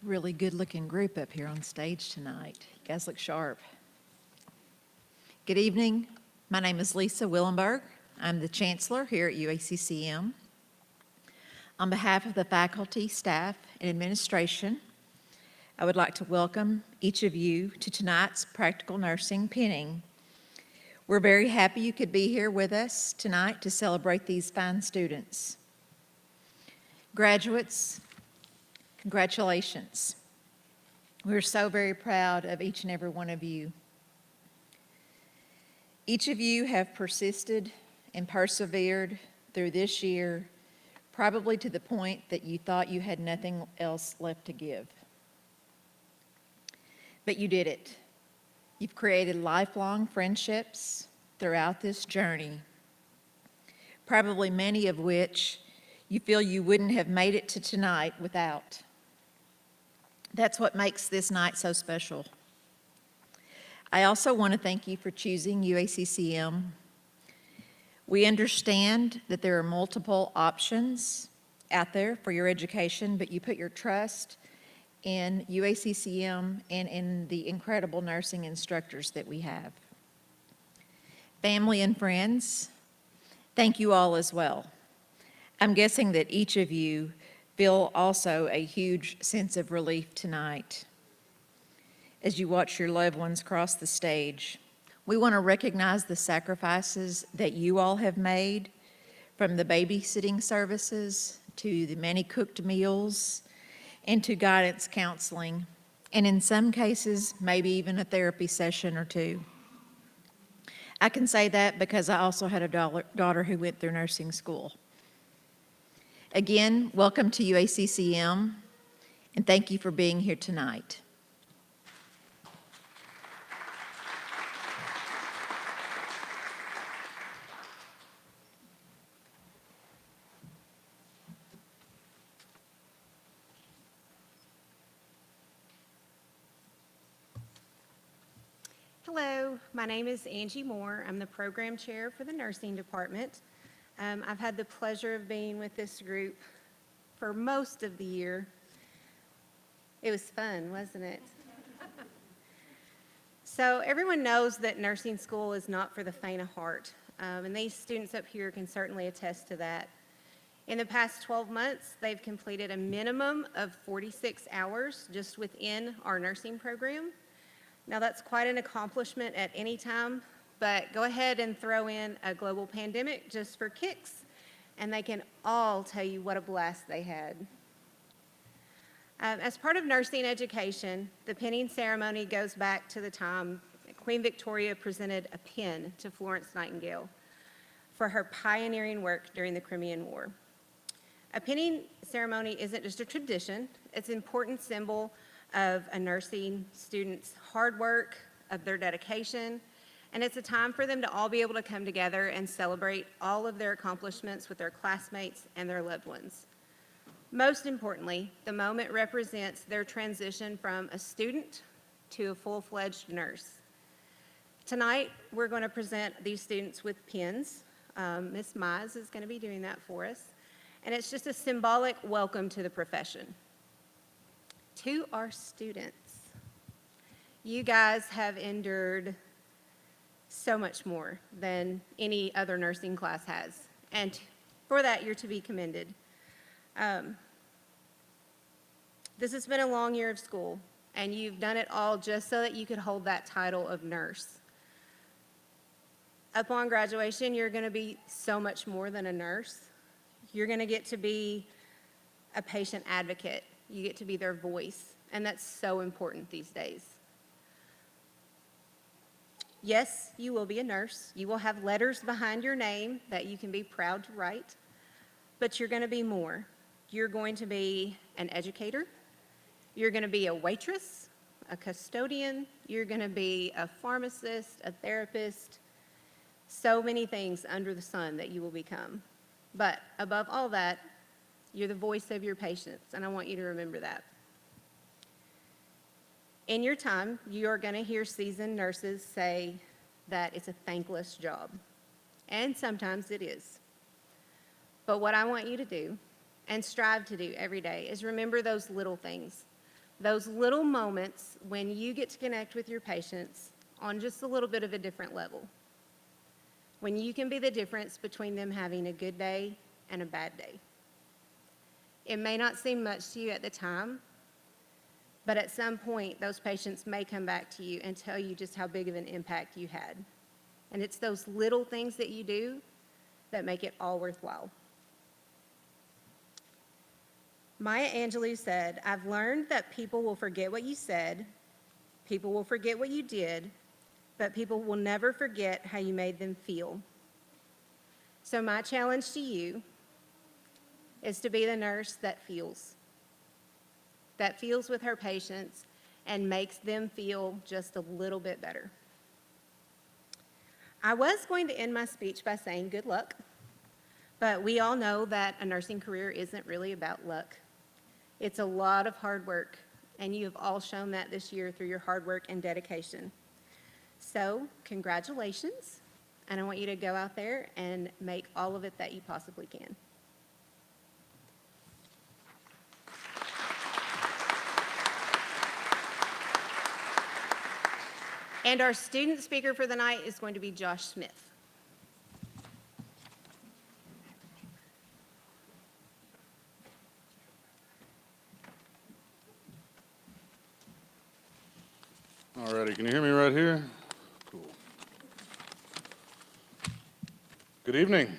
Really good-looking group up here on stage tonight. You guys look sharp. Good evening. My name is Lisa Willenberg. I'm the Chancellor here at UACCM. On behalf of the faculty, staff, and administration, I would like to welcome each of you to tonight's Practical Nursing Pinning. We're very happy you could be here with us tonight to celebrate these fine students. Graduates, congratulations. We're so very proud of each and every one of you. Each of you have persisted and persevered through this year, probably to the point that you thought you had nothing else left to give. But you did it. You've created lifelong friendships throughout this journey, probably many of which you feel you wouldn't have made it to tonight without. That's what makes this night so special. I also want to thank you for choosing UACCM. We understand that there are multiple options out there for your education, but you put your trust in UACCM and in the incredible nursing instructors that we have. Family and friends, thank you all as well. I'm guessing that each of you feel also a huge sense of relief tonight as you watch your loved ones cross the stage. We want to recognize the sacrifices that you all have made, from the babysitting services to the many cooked meals and to guidance counseling, and in some cases, maybe even a therapy session or two. I can say that because I also had a daughter who went through nursing school. Again, welcome to UACCM, and thank you for being here tonight. Hello, my name is Angie Moore. I'm the program chair for the nursing department. I've had the pleasure of being with this group for most of the year. It was fun, wasn't it? So everyone knows that nursing school is not for the faint of heart, and these students up here can certainly attest to that. In the past 12 months, they've completed a minimum of 46 hours just within our nursing program. Now that's quite an accomplishment at any time, but go ahead and throw in a global pandemic just for kicks, and they can all tell you what a blast they had. As part of nursing education, the pinning ceremony goes back to the time Queen Victoria presented a pin to Florence Nightingale for her pioneering work during the Crimean War. A pinning ceremony isn't just a tradition, it's an important symbol of a nursing student's hard work, of their dedication, and it's a time for them to all be able to come together and celebrate all of their accomplishments with their classmates and their loved ones. Most importantly, the moment represents their transition from a student to a full-fledged nurse. Tonight, we're going to present these students with pins. Ms. Mize is going to be doing that for us, and it's just a symbolic welcome to the profession. To our students, you guys have endured so much more than any other nursing class has, and for that, you're to be commended. This has been a long year of school, and you've done it all just so that you could hold that title of nurse. Upon graduation, you're going to be so much more than a nurse. You're going to get to be a patient advocate. You get to be their voice, and that's so important these days. Yes, you will be a nurse. You will have letters behind your name that you can be proud to write, but you're going to be more. You're going to be an educator. You're going to be a waitress, a custodian. You're going to be a pharmacist, a therapist, so many things under the sun that you will become. But above all that, you're the voice of your patients, and I want you to remember that. In your time, you're going to hear seasoned nurses say that it's a thankless job, and sometimes it is. But what I want you to do and strive to do every day is remember those little things, Those little moments when you get to connect with your patients on just a little bit of a different level. When you can be the difference between them having a good day and a bad day. It may not seem much to you at the time, but at some point, those patients may come back to you and tell you just how big of an impact you had. And it's those little things that you do that make it all worthwhile. Maya Angelou said, "I've learned that people will forget what you said, people will forget what you did, but people will never forget how you made them feel." So my challenge to you is to be the nurse that feels with her patients and makes them feel just a little bit better. I was going to end my speech by saying good luck, but we all know that a nursing career isn't really about luck. It's a lot of hard work, and you have all shown that this year through your hard work and dedication. So, congratulations, and I want you to go out there and make all of it that you possibly can. And our student speaker for the night is going to be Josh Smith. All righty, can you hear me right here? Cool. Good evening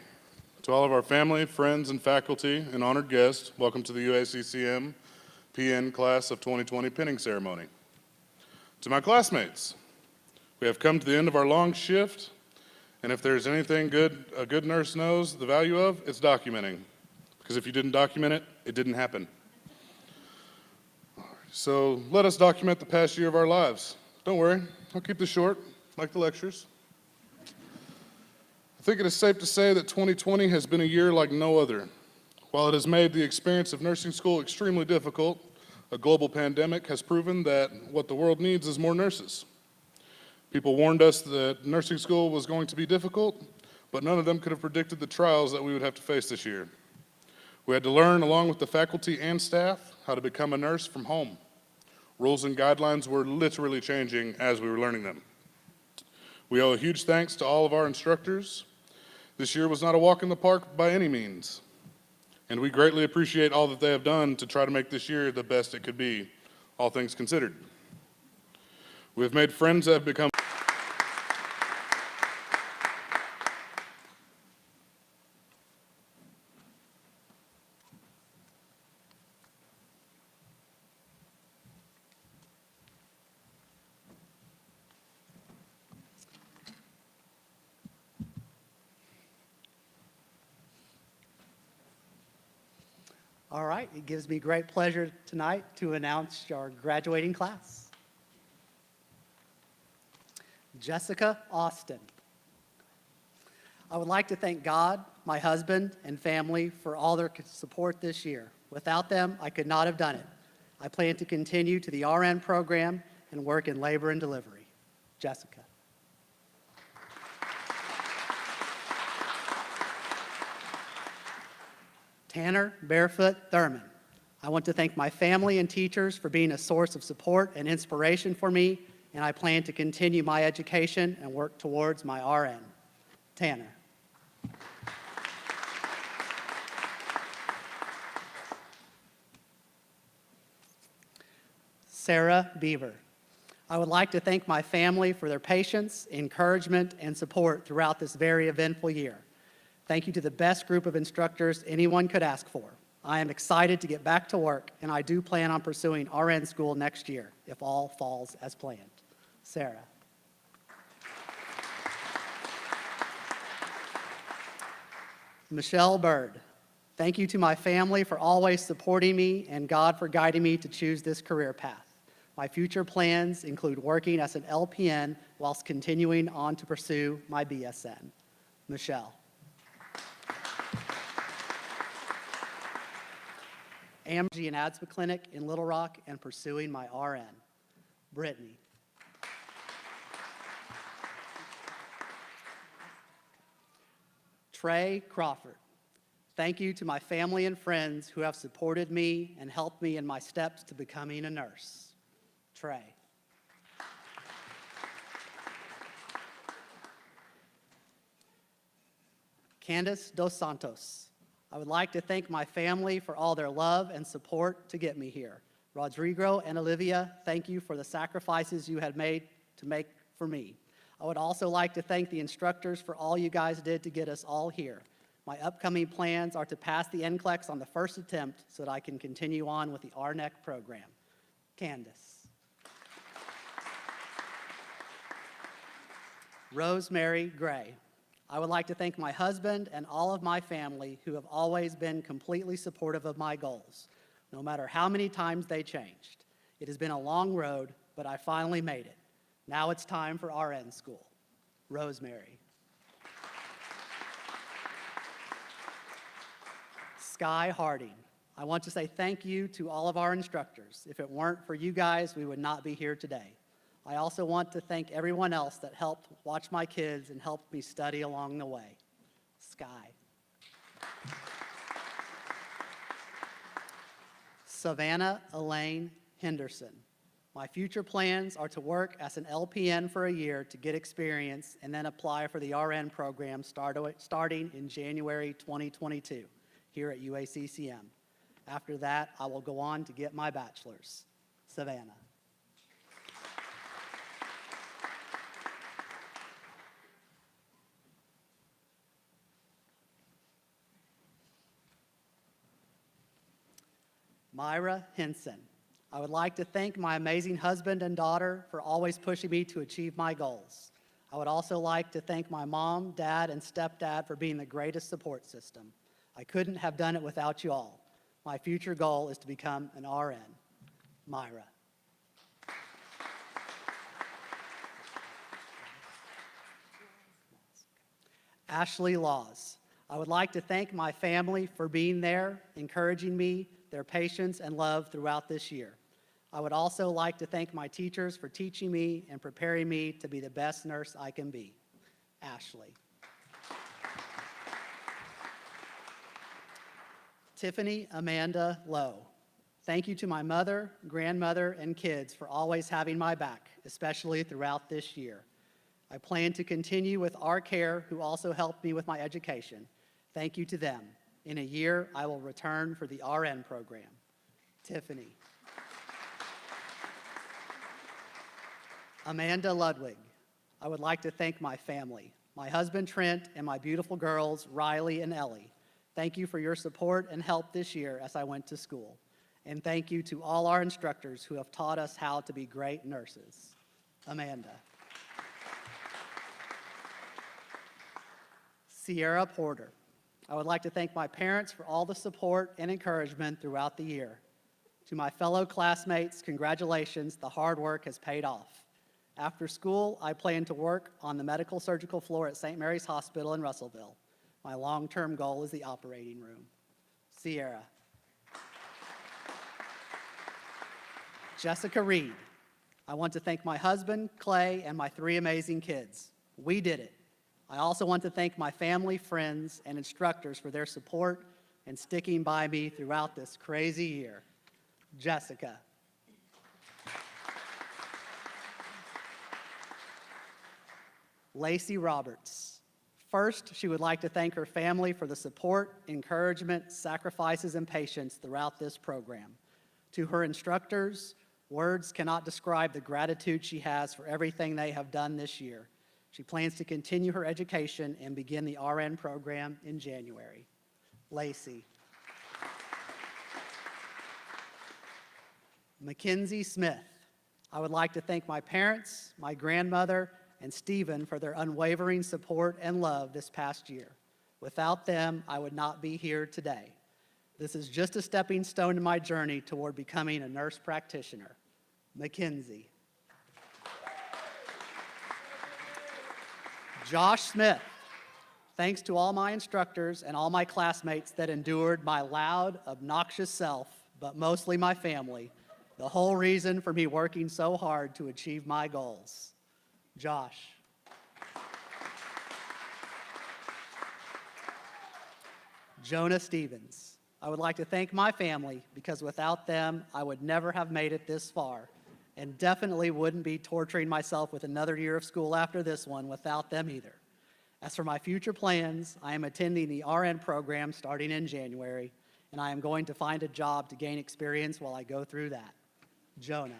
to all of our family, friends, and faculty, and honored guests. Welcome to the UACCM PN Class of 2020 pinning ceremony. To my classmates, we have come to the end of our long shift, and if there's anything a good nurse knows the value of, it's documenting. Because if you didn't document it, it didn't happen. So let us document the past year of our lives. Don't worry, I'll keep this short, like the lectures. I think it is safe to say that 2020 has been a year like no other. While it has made the experience of nursing school extremely difficult, a global pandemic has proven that what the world needs is more nurses. People warned us that nursing school was going to be difficult, but none of them could have predicted the trials that we would have to face this year. We had to learn, along with the faculty and staff, how to become a nurse from home. Rules and guidelines were literally changing as we were learning them. We owe a huge thanks to all of our instructors. This year was not a walk in the park by any means, and we greatly appreciate all that they have done to try to make this year the best it could be, all things considered. We have made friends that have become All right, it gives me great pleasure tonight to announce our graduating class. Jessica Austin. I would like to thank God, my husband, and family for all their support this year. Without them, I could not have done it. I plan to continue to the RN program and work in labor and delivery. Jessica. Tanner Barefoot Thurman. I want to thank my family and teachers for being a source of support and inspiration for me, and I plan to continue my education and work towards my RN. Tanner. Sarah Beaver. I would like to thank my family for their patience, encouragement, and support throughout this very eventful year. Thank you to the best group of instructors anyone could ask for. I am excited to get back to work, and I do plan on pursuing RN school next year, if all falls as planned. Sarah. Michelle Bird. Thank you to my family for always supporting me and God for guiding me to choose this career path. My future plans include working as an LPN whilst continuing on to pursue my BSN. Michelle. AMG and asthma clinic in Little Rock and pursuing my RN. Brittany. Trey Crawford. Thank you to my family and friends who have supported me and helped me in my steps to becoming a nurse. Trey. Candace Dos Santos. I would like to thank my family for all their love and support to get me here. Rodrigo and Olivia, thank you for the sacrifices you had made to make for me. I would also like to thank the instructors for all you guys did to get us all here. My upcoming plans are to pass the NCLEX on the first attempt so that I can continue on with the RNEC program. Candace. Rosemary Gray. I would like to thank my husband and all of my family who have always been completely supportive of my goals, no matter how many times they changed. It has been a long road, but I finally made it. Now it's time for RN school. Rosemary. Sky Harding. I want to say thank you to all of our instructors. If it weren't for you guys, we would not be here today. I also want to thank everyone else that helped watch my kids and helped me study along the way. Sky. Savannah Elaine Henderson. My future plans are to work as an LPN for a year to get experience and then apply for the RN program starting in January 2022 here at UACCM. After that, I will go on to get my bachelor's. Savannah. Myra Henson. I would like to thank my amazing husband and daughter for always pushing me to achieve my goals. I would also like to thank my mom, dad, and stepdad for being the greatest support system. I couldn't have done it without you all. My future goal is to become an RN. Myra. Ashley Laws. I would like to thank my family for being there, encouraging me, their patience and love throughout this year. I would also like to thank my teachers for teaching me and preparing me to be the best nurse I can be. Ashley. Tiffany Amanda Lowe. Thank you to my mother, grandmother, and kids for always having my back, especially throughout this year. I plan to continue with our care, who also helped me with my education. Thank you to them. In a year, I will return for the RN program. Tiffany. Amanda Ludwig. I would like to thank my family, my husband Trent, and my beautiful girls, Riley and Ellie. Thank you for your support and help this year as I went to school. And thank you to all our instructors who have taught us how to be great nurses. Amanda. Sierra Porter. I would like to thank my parents for all the support and encouragement throughout the year. To my fellow classmates, congratulations, the hard work has paid off. After school, I plan to work on the medical surgical floor at St. Mary's Hospital in Russellville. My long-term goal is the operating room. Sierra. Jessica Reed. I want to thank my husband, Clay, and my 3 amazing kids. We did it. I also want to thank my family, friends, and instructors for their support and sticking by me throughout this crazy year. Jessica. Lacey Roberts. First, she would like to thank her family for the support, encouragement, sacrifices, and patience throughout this program. To her instructors, words cannot describe the gratitude she has for everything they have done this year. She plans to continue her education and begin the RN program in January. Lacey. Mackenzie Smith. I would like to thank my parents, my grandmother, and Stephen for their unwavering support and love this past year. Without them, I would not be here today. This is just a stepping stone in my journey toward becoming a nurse practitioner. Mackenzie. Josh Smith. Thanks to all my instructors and all my classmates that endured my loud, obnoxious self, but mostly my family, the whole reason for me working so hard to achieve my goals. Josh. Jonah Stevens. I would like to thank my family because without them, I would never have made it this far and definitely wouldn't be torturing myself with another year of school after this one without them either. As for my future plans, I am attending the RN program starting in January, and I am going to find a job to gain experience while I go through that. Jonah.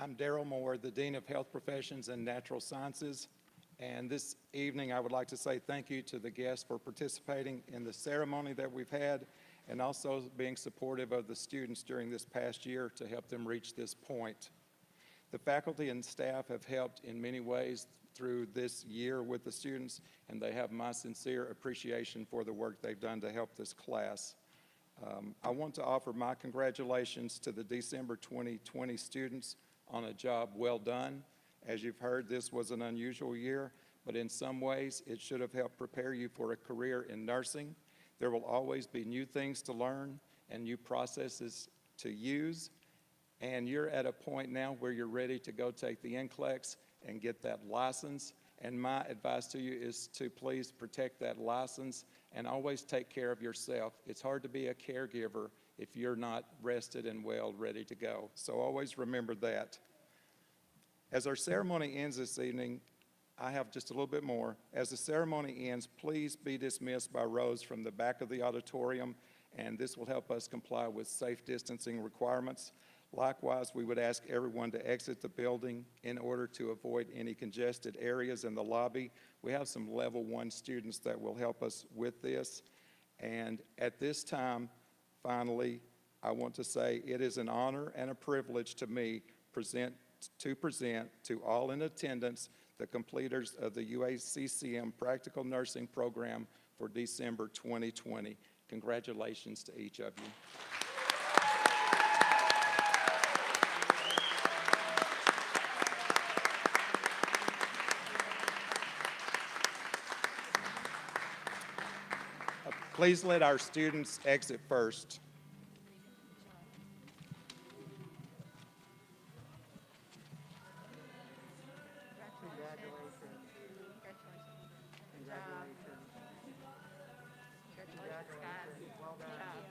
I'm Darrell Moore, the Dean of Health Professions and Natural Sciences, and this evening I would like to say thank you to the guests for participating in the ceremony that we've had and also being supportive of the students during this past year to help them reach this point. The faculty and staff have helped in many ways through this year with the students, and they have my sincere appreciation for the work they've done to help this class. I want to offer my congratulations to the December 2020 students on a job well done. As you've heard, this was an unusual year, but in some ways it should have helped prepare you for a career in nursing. There will always be new things to learn and new processes to use, and you're at a point now where you're ready to go take the NCLEX and get that license. And my advice to you is to please protect that license and always take care of yourself. It's hard to be a caregiver if you're not rested and well, ready to go. So always remember that. As our ceremony ends this evening, I have just a little bit more. As the ceremony ends, please be dismissed by rows from the back of the auditorium, and this will help us comply with safe distancing requirements. Likewise, we would ask everyone to exit the building in order to avoid any congested areas in the lobby. We have some level 1 students that will help us with this. And at this time, finally, I want to say it is an honor and a privilege to me to present to all in attendance the completers of the UACCM Practical Nursing Program for December 2020. Congratulations to each of you. Please let our students exit first. Congratulations. Well done.